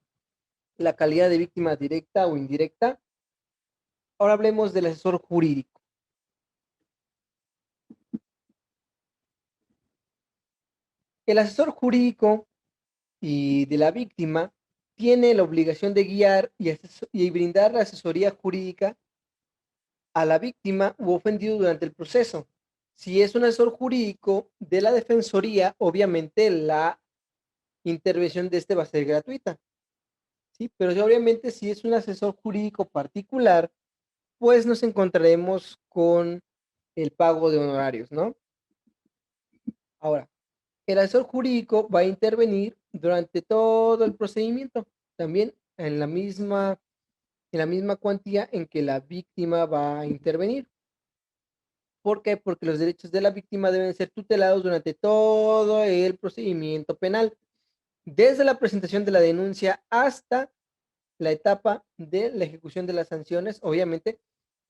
S1: la calidad de víctima directa o indirecta. Ahora hablemos del asesor jurídico. El asesor jurídico y de la víctima tiene la obligación de guiar y brindar la asesoría jurídica a la víctima u ofendido durante el proceso. Si es un asesor jurídico de la defensoría, obviamente la intervención de este va a ser gratuita, ¿sí? Pero obviamente si es un asesor jurídico particular, pues nos encontraremos con el pago de honorarios, ¿no? Ahora, el asesor jurídico va a intervenir durante todo el procedimiento, también en la misma cuantía en que la víctima va a intervenir. ¿Por qué? Porque los derechos de la víctima deben ser tutelados durante todo el procedimiento penal, desde la presentación de la denuncia hasta la etapa de la ejecución de las sanciones, obviamente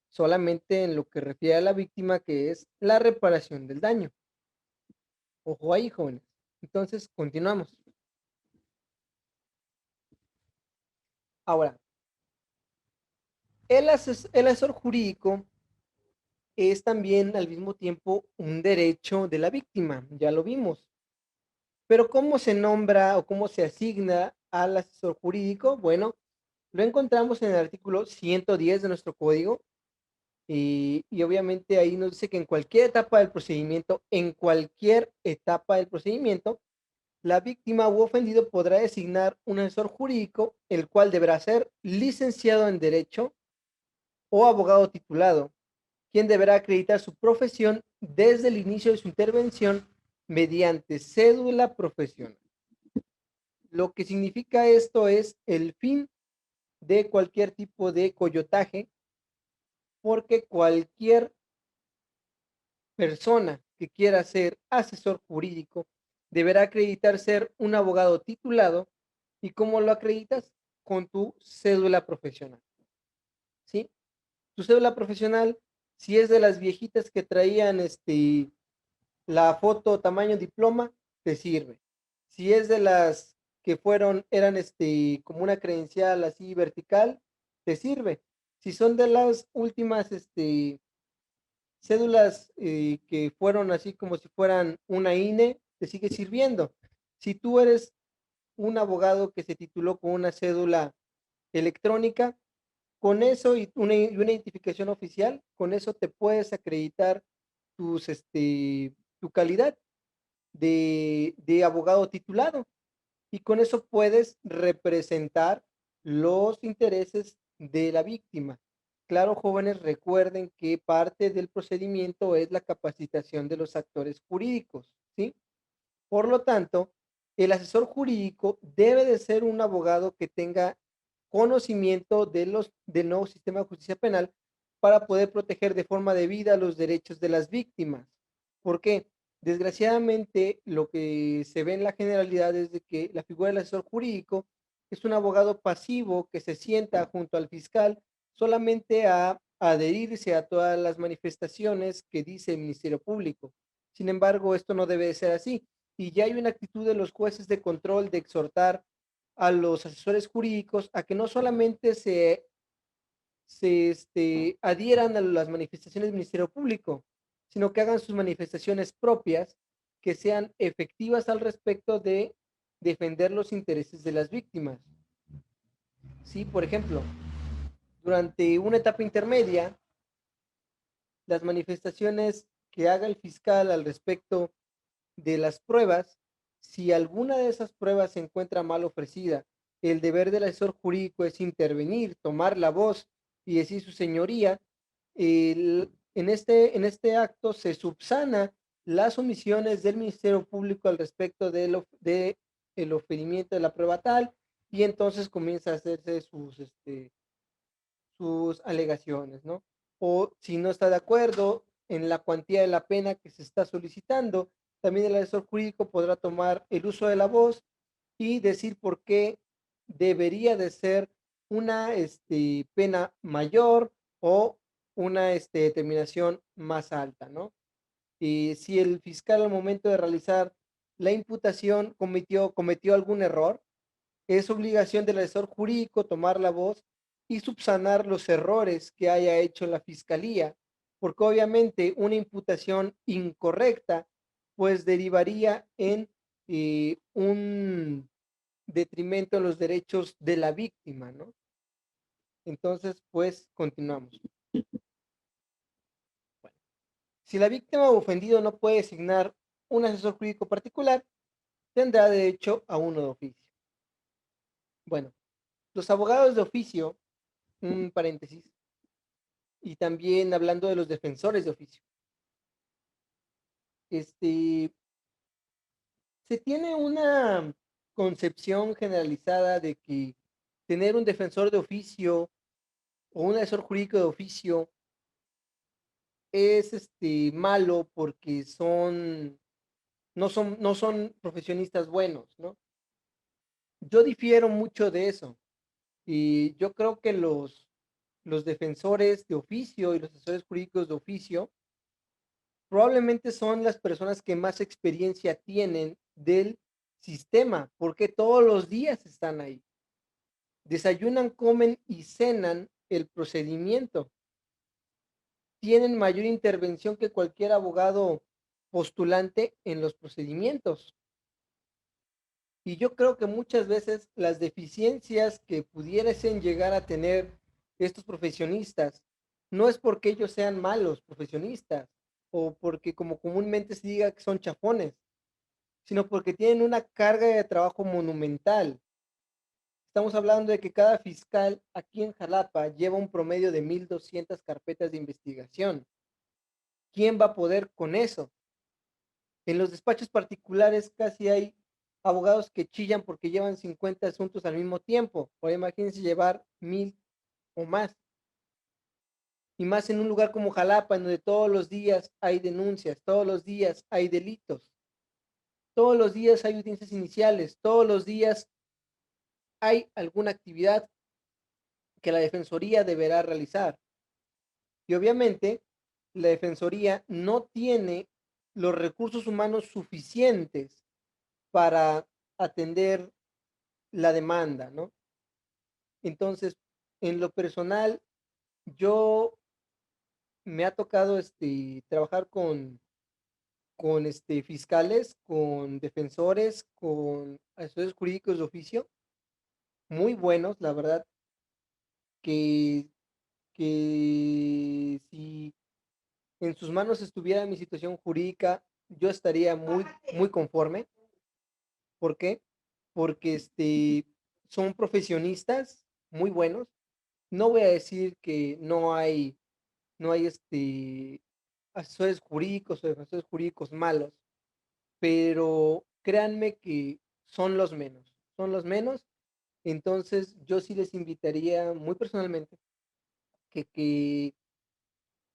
S1: solamente en lo que refiere a la víctima, que es la reparación del daño. Ojo ahí, jóvenes. Entonces, continuamos. Ahora, el asesor jurídico es también al mismo tiempo un derecho de la víctima, ya lo vimos. Pero ¿cómo se nombra o cómo se asigna al asesor jurídico? Bueno, lo encontramos en el artículo 110 de nuestro código y obviamente ahí nos dice que en cualquier etapa del procedimiento, la víctima u ofendido podrá designar un asesor jurídico, el cual deberá ser licenciado en Derecho o abogado titulado, quien deberá acreditar su profesión desde el inicio de su intervención mediante cédula profesional. Lo que significa esto es el fin de cualquier tipo de coyotaje, porque cualquier persona que quiera ser asesor jurídico deberá acreditar ser un abogado titulado. ¿Y cómo lo acreditas? Con tu cédula profesional, ¿sí? Tu cédula profesional, si es de las viejitas que traían la foto tamaño diploma, te sirve. Si es de las que eran como una credencial así vertical, te sirve. Si son de las últimas cédulas que fueron así como si fueran una INE, te sigue sirviendo. Si tú eres un abogado que se tituló con una cédula electrónica, con eso y una identificación oficial, con eso te puedes acreditar tu calidad de abogado titulado y con eso puedes representar los intereses de la víctima. Claro, jóvenes, recuerden que parte del procedimiento es la capacitación de los actores jurídicos, ¿sí? Por lo tanto, el asesor jurídico debe de ser un abogado que tenga conocimiento del nuevo sistema de justicia penal para poder proteger de forma debida los derechos de las víctimas. ¿Por qué? Desgraciadamente, lo que se ve en la generalidad es de que la figura del asesor jurídico es un abogado pasivo que se sienta junto al fiscal solamente a adherirse a todas las manifestaciones que dice el Ministerio Público. Sin embargo, esto no debe de ser así y ya hay una actitud de los jueces de control de exhortar a los asesores jurídicos a que no solamente se adhieran a las manifestaciones del Ministerio Público, sino que hagan sus manifestaciones propias, que sean efectivas al respecto de defender los intereses de las víctimas. Sí, por ejemplo, durante una etapa intermedia, las manifestaciones que haga el fiscal al respecto de las pruebas, si alguna de esas pruebas se encuentra mal ofrecida, el deber del asesor jurídico es intervenir, tomar la voz y decir su señoría, en este acto se subsana las omisiones del Ministerio Público al respecto de el oferimiento de la prueba tal y entonces comienza a hacerse sus alegaciones, ¿no? O si no está de acuerdo en la cuantía de la pena que se está solicitando, también el asesor jurídico podrá tomar el uso de la voz y decir por qué debería de ser una pena mayor o una determinación más alta, ¿no? Y si el fiscal al momento de realizar la imputación cometió algún error, es obligación del asesor jurídico tomar la voz y subsanar los errores que haya hecho la fiscalía, porque obviamente una imputación incorrecta pues derivaría en un detrimento en los derechos de la víctima, ¿no? Entonces, pues, continuamos. Bueno, si la víctima o ofendido no puede designar un asesor jurídico particular, tendrá derecho a uno de oficio. Bueno, los abogados de oficio, un paréntesis, y también hablando de los defensores de oficio. Se tiene una concepción generalizada de que tener un defensor de oficio o un asesor jurídico de oficio es malo porque no son profesionistas buenos, ¿no? Yo difiero mucho de eso y yo creo que los defensores de oficio y los asesores jurídicos de oficio probablemente son las personas que más experiencia tienen del sistema, porque todos los días están ahí. Desayunan, comen y cenan el procedimiento. Tienen mayor intervención que cualquier abogado postulante en los procedimientos. Y yo creo que muchas veces las deficiencias que pudiesen llegar a tener estos profesionistas no es porque ellos sean malos profesionistas o porque como comúnmente se diga que son chafones, sino porque tienen una carga de trabajo monumental. Estamos hablando de que cada fiscal aquí en Jalapa lleva un promedio de 1,200 carpetas de investigación. ¿Quién va a poder con eso? En los despachos particulares casi hay abogados que chillan porque llevan 50 asuntos al mismo tiempo. Ahora imagínense llevar 1,000 o más. Y más en un lugar como Jalapa, en donde todos los días hay denuncias, todos los días hay delitos, todos los días hay audiencias iniciales, todos los días hay alguna actividad que la Defensoría deberá realizar. Y obviamente, la Defensoría no tiene los recursos humanos suficientes para atender la demanda, ¿no? Entonces, en lo personal, yo me ha tocado trabajar con fiscales, con defensores, con asesores jurídicos de oficio, muy buenos, la verdad, que, que si en sus manos estuviera mi situación jurídica, yo estaría muy conforme. ¿Por qué? Porque son profesionistas muy buenos. No voy a decir que no hay asesores jurídicos o defensores jurídicos malos, pero créanme que son los menos. Entonces, yo sí les invitaría muy personalmente que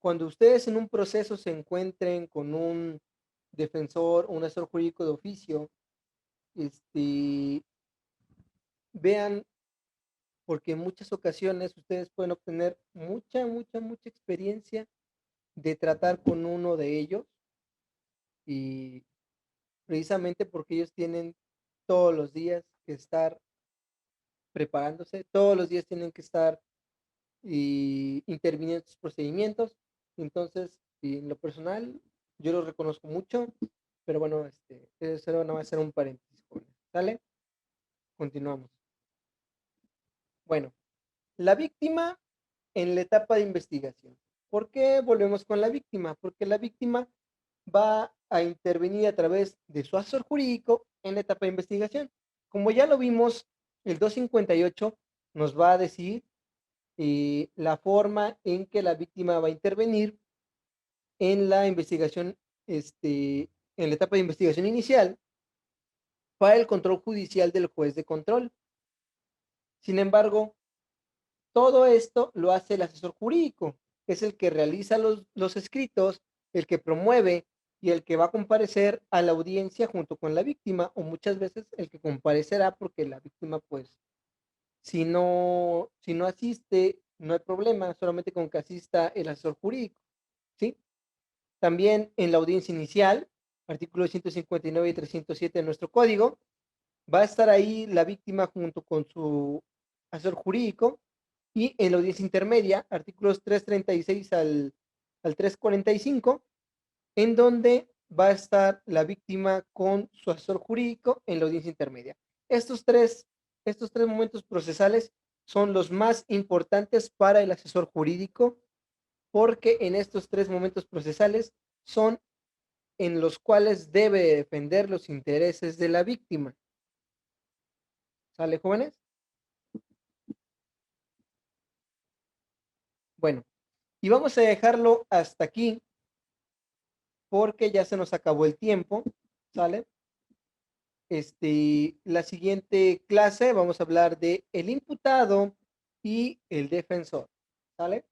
S1: cuando ustedes en un proceso se encuentren con un defensor o un asesor jurídico de oficio, este, vean, porque en muchas ocasiones ustedes pueden obtener mucha experiencia de tratar con uno de ellos y precisamente porque ellos tienen todos los días que estar preparándose, todos los días tienen que estar interviniendo en estos procedimientos. Entonces, en lo personal, yo lo reconozco mucho, pero bueno, eso no va a ser un paréntesis, ¿sale? Continuamos. Bueno, la víctima en la etapa de investigación. ¿Por qué volvemos con la víctima? Porque la víctima va a intervenir a través de su asesor jurídico en la etapa de investigación. Como ya lo vimos, el 258 nos va a decir la forma en que la víctima va a intervenir en la investigación, en la etapa de investigación inicial para el control judicial del juez de control. Sin embargo, todo esto lo hace el asesor jurídico, que es el que realiza los escritos, el que promueve y el que va a comparecer a la audiencia junto con la víctima, o muchas veces el que comparecerá porque la víctima, pues, si no asiste, no hay problema, solamente con que asista el asesor jurídico, ¿sí? También en la audiencia inicial, artículos 159 y 307 de nuestro código, va a estar ahí la víctima junto con su asesor jurídico. Y en la audiencia intermedia, artículos 336 al 345, en donde va a estar la víctima con su asesor jurídico en la audiencia intermedia. Estos tres momentos procesales son los más importantes para el asesor jurídico, porque en estos tres momentos procesales son en los cuales debe defender los intereses de la víctima. ¿Sale, jóvenes? Bueno, y vamos a dejarlo hasta aquí porque ya se nos acabó el tiempo, ¿sale? La siguiente clase vamos a hablar de el imputado y el defensor, ¿sale?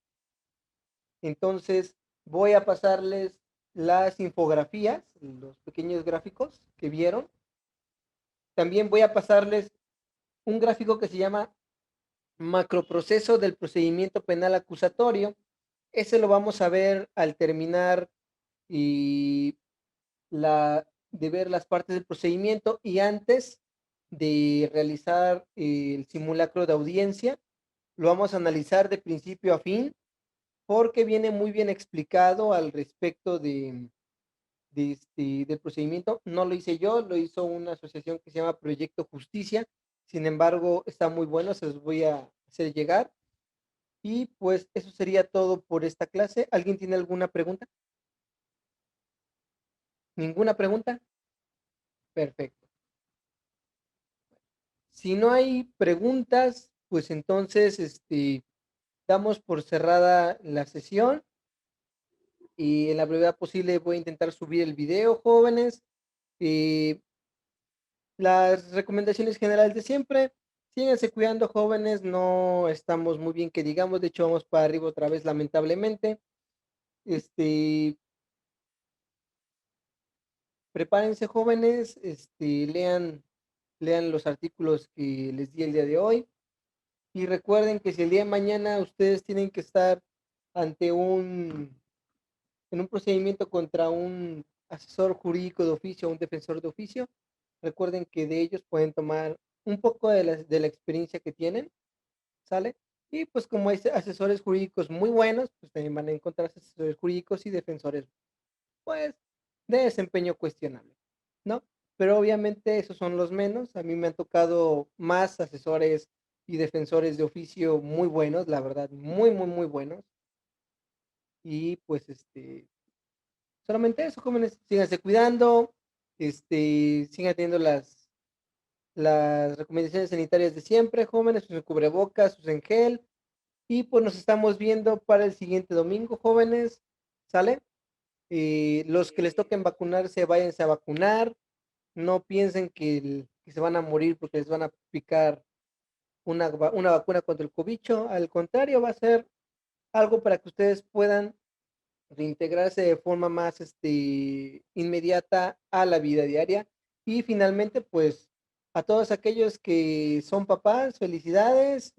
S1: Entonces voy a pasarles las infografías, los pequeños gráficos que vieron. También voy a pasarles un gráfico que se llama macroproceso del procedimiento penal acusatorio. Ese lo vamos a ver al terminar y de ver las partes del procedimiento y antes de realizar el simulacro de audiencia. Lo vamos a analizar de principio a fin porque viene muy bien explicado al respecto del procedimiento. No lo hice yo, lo hizo una asociación que se llama Proyecto Justicia. Sin embargo, está muy bueno, se los voy a hacer llegar. Y pues eso sería todo por esta clase. ¿Alguien tiene alguna pregunta? ¿Ninguna pregunta? Perfecto. Si no hay preguntas, pues entonces damos por cerrada la sesión y en la brevedad posible voy a intentar subir el video, jóvenes. Las recomendaciones generales de siempre, síganse cuidando, jóvenes, no estamos muy bien que digamos, de hecho vamos para arriba otra vez, lamentablemente. Prepárense, jóvenes, lean los artículos que les di el día de hoy. Y recuerden que si el día de mañana ustedes tienen que estar ante en un procedimiento contra un asesor jurídico de oficio o un defensor de oficio, recuerden que de ellos pueden tomar un poco de la experiencia que tienen, ¿sale? Y pues como hay asesores jurídicos muy buenos, pues también van a encontrar asesores jurídicos y defensores, pues, de desempeño cuestionable, ¿no? Pero obviamente esos son los menos. A mí me han tocado más asesores y defensores de oficio muy buenos, la verdad, muy, muy, muy buenos. Y pues solamente eso, jóvenes, síganse cuidando, sigan teniendo las recomendaciones sanitarias de siempre, jóvenes, usen cubrebocas, usen gel, y pues nos estamos viendo para el siguiente domingo, jóvenes, ¿sale? Los que les toquen vacunarse, váyanse a vacunar, no piensen que se van a morir porque les van a picar una vacuna contra el cobicho, al contrario, va a ser algo para que ustedes puedan reintegrarse de forma más inmediata a la vida diaria. Y finalmente, pues a todos aquellos que son papás, felicidades,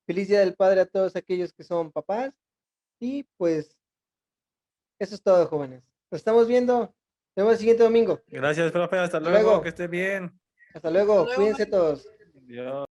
S1: feliz Día del Padre a todos aquellos que son papás. Y pues eso es todo, jóvenes. Nos estamos viendo. Nos vemos el siguiente domingo.
S4: Gracias, profe. Hasta
S1: Hasta
S4: luego.
S1: luego.
S4: Que esté bien.
S1: Hasta luego. Cuídense todos.
S4: Adiós.